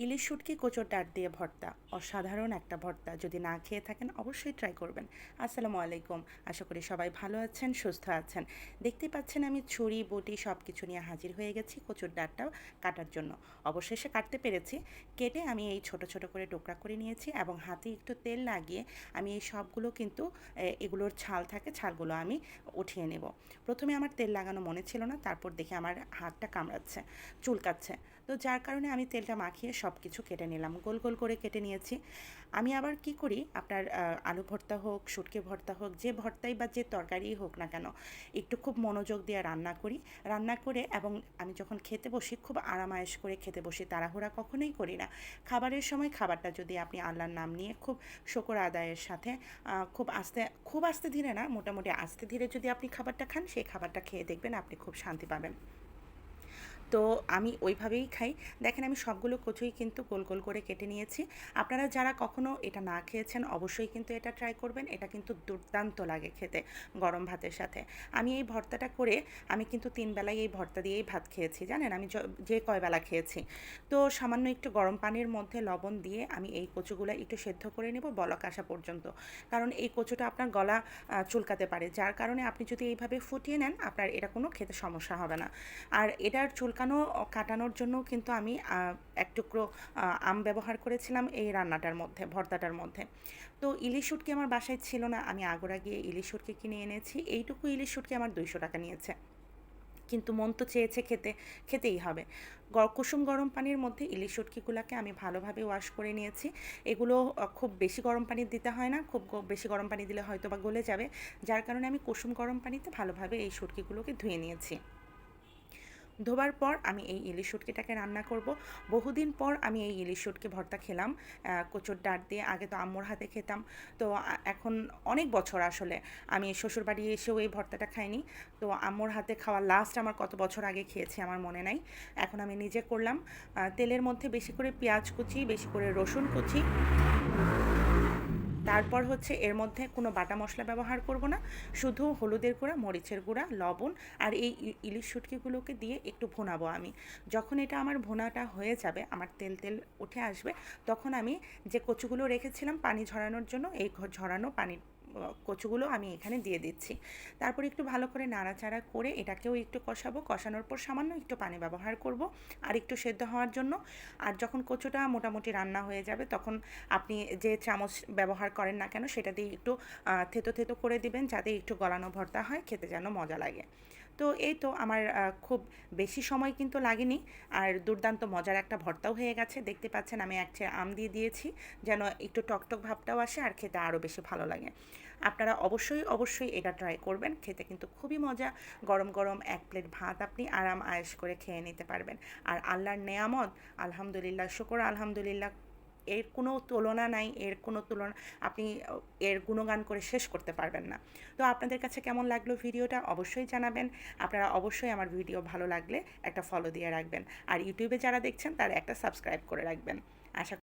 ইলিশ শুটকি কচুর ডাঁট দিয়ে ভর্তা অসাধারণ একটা ভর্তা। যদি না খেয়ে থাকেন অবশ্যই ট্রাই করবেন। আসসালামু আলাইকুম। আশা করি সবাই ভালো আছেন, সুস্থ আছেন। দেখতেই পাচ্ছেন আমি ছুরি বটি সব কিছু নিয়ে হাজির হয়ে গেছি কচুর ডাঁটটাও কাটার জন্য। অবশেষে কাটতে পেরেছি। কেটে আমি এই ছোট ছোট করে টুকরা করে নিয়েছি এবং হাতে একটু তেল লাগিয়ে আমি এই সবগুলো কিন্তু এগুলোর ছাল থাকে, ছালগুলো আমি উঠিয়ে নেব। প্রথমে আমার তেল লাগানো মনে ছিল না, তারপর দেখে আমার হাতটা কামড়াচ্ছে, চুলকাচ্ছে। তো যার কারণে আমি তেলটা মাখিয়ে সব কিছু কেটে নিলাম, গোল গোল করে কেটে নিয়েছি। আমি আবার কি করি, আপনার আলু ভর্তা হোক, শুটকি ভর্তা হোক, যে ভর্তাই বা যে তরকারিই হোক না কেন, একটু খুব মনোযোগ দিয়ে রান্না করি। রান্না করে এবং আমি যখন খেতে বসি খুব আরামায়েশ করে খেতে বসি, তাড়াহুড়া কখনোই করি না। খাবারের সময় খাবারটা যদি আপনি আল্লাহর নাম নিয়ে খুব শকর আদায়ের সাথে খুব আস্তে ধীরে না, মোটামুটি আস্তে ধীরে যদি আপনি খাবারটা খান, সেই খাবারটা খেয়ে দেখবেন আপনি খুব শান্তি পাবেন। তো আমি ওইভাবেই খাই। দেখেন আমি সবগুলো কচুই কিন্তু গোল গোল করে কেটে নিয়েছি। আপনারা যারা কখনো এটা না খেয়েছেন অবশ্যই কিন্তু এটা ট্রাই করবেন। এটা কিন্তু দুর্দান্ত লাগে খেতে গরম ভাতের সাথে। আমি এই ভর্তাটা করে আমি কিন্তু ৩ বেলাই এই ভর্তা দিয়েই ভাত খেয়েছি। জানেন আমি যে কয় বেলা খেয়েছি। তো সামান্য একটু গরম পানির মধ্যে লবণ দিয়ে আমি এই কচুগুলা একটু সেদ্ধ করে নেব বলক আসা পর্যন্ত। কারণ এই কচুটা আপনার গলা চুলকাতে পারে। যার কারণে আপনি যদি এইভাবে ফুটিয়ে নেন, আপনার এটা কোনো খেতে সমস্যা হবে না। আর এটার চুলকানো কাটানোর জন্য কিন্তু আমি এক টুকরো আম ব্যবহার করেছিলাম এই রান্নাটার মধ্যে, ভর্তাটার মধ্যে। তো ইলিশ শুটকি আমার বাসায় ছিল না, আমি আগুরা গিয়ে ইলিশ শুটকি কিনে এনেছি। এইটুকু ইলিশ শুটকি আমার 200 টাকা নিয়েছে। কিন্তু মন তো চেয়েছে খেতে, খেতেই হবে। কুসুম গরম পানির মধ্যে ইলিশ শুটকিগুলোকে আমি ভালোভাবে ওয়াশ করে নিয়েছি। এগুলো খুব বেশি গরম পানি দিতে হয় না, খুব বেশি গরম পানি দিলে হয়তো বা গলে যাবে। যার কারণে আমি কুসুম গরম পানিতে ভালোভাবে এই শুটকিগুলোকে ধুয়ে নিয়েছি। ধোবার পর আমি এই ইলিশ শুটকিটাকে রান্না করব। বহুদিন পর আমি এই ইলিশ শুটকি ভর্তা খেলাম কচুর ডাঁট দিয়ে। আগে তো আম্মুর হাতে খেতাম। তো এখন অনেক বছর আসলে আমি শ্বশুরবাড়ি এসেও এই ভর্তাটা খাইনি। তো আম্মুর হাতে খাওয়া লাস্ট আমার কত বছর আগে খেয়েছি আমার মনে নাই। এখন আমি নিজে করলাম। তেলের মধ্যে বেশি করে পেঁয়াজ কুচি, বেশি করে রসুন কুচি, তারপর হচ্ছে এর মধ্যে কোনো বাটা মশলা ব্যবহার করব না। শুধু হলুদের গুঁড়া, মরিচের গুঁড়া, লবণ আর এই ইলিশ শুটকিগুলোকে দিয়ে একটু ভুনাবো আমি। যখন এটা আমার ভুনাটা হয়ে যাবে, আমার তেল তেল উঠে আসবে, তখন আমি যে কচুগুলো রেখেছিলাম পানি ঝরানোর জন্য, এই ঝরানো পানির কচুগুলো আমি এখানে দিয়ে দিচ্ছি। তারপর একটু ভালো করে নাড়াচাড়া করে এটাকেও একটু কষাবো। কষানোর পর সামান্য একটু পানি ব্যবহার করব আর একটু সেদ্ধ হওয়ার জন্য। আর যখন কচুটা মোটামুটি রান্না হয়ে যাবে, তখন আপনি যে চামচ ব্যবহার করেন না কেন সেটা দিয়ে একটু থেতো থেতো করে দিবেন, যাতে একটু গলানো ভর্তা হয়, খেতে যেন মজা লাগে। তো এই তো আমার খুব বেশি সময় কিন্তু লাগেনি। আর দুর্দান্ত মজার একটা ভর্তাও হয়ে গেছে। দেখতে পাচ্ছেন আমি এক চেয়ে আম দিয়ে দিয়েছি, যেন একটু টকটক ভাবটাও আসে আর খেতে আরও বেশি ভালো লাগে। আপনারা অবশ্যই অবশ্যই এটা ট্রাই করবেন, খেতে কিন্তু খুবই মজা। গরম গরম এক প্লেট ভাত আপনি আরাম আয়েশ করে খেয়ে নিতে পারবেন। আর আল্লাহর নেয়ামত, আলহামদুলিল্লাহ, শুকর আলহামদুলিল্লাহ, এর কোনো তুলনা নাই, এর কোনো তুলনা আপনি এর গুণগান করে শেষ করতে পারবেন না। তো আপনাদের কাছে কেমন লাগলো ভিডিওটা অবশ্যই জানাবেন। আপনারা অবশ্যই আমার ভিডিও ভালো লাগলে একটা ফলো দিয়ে রাখবেন। আর ইউটিউবে যারা দেখছেন তারা একটা সাবস্ক্রাইব করে রাখবেন। আশা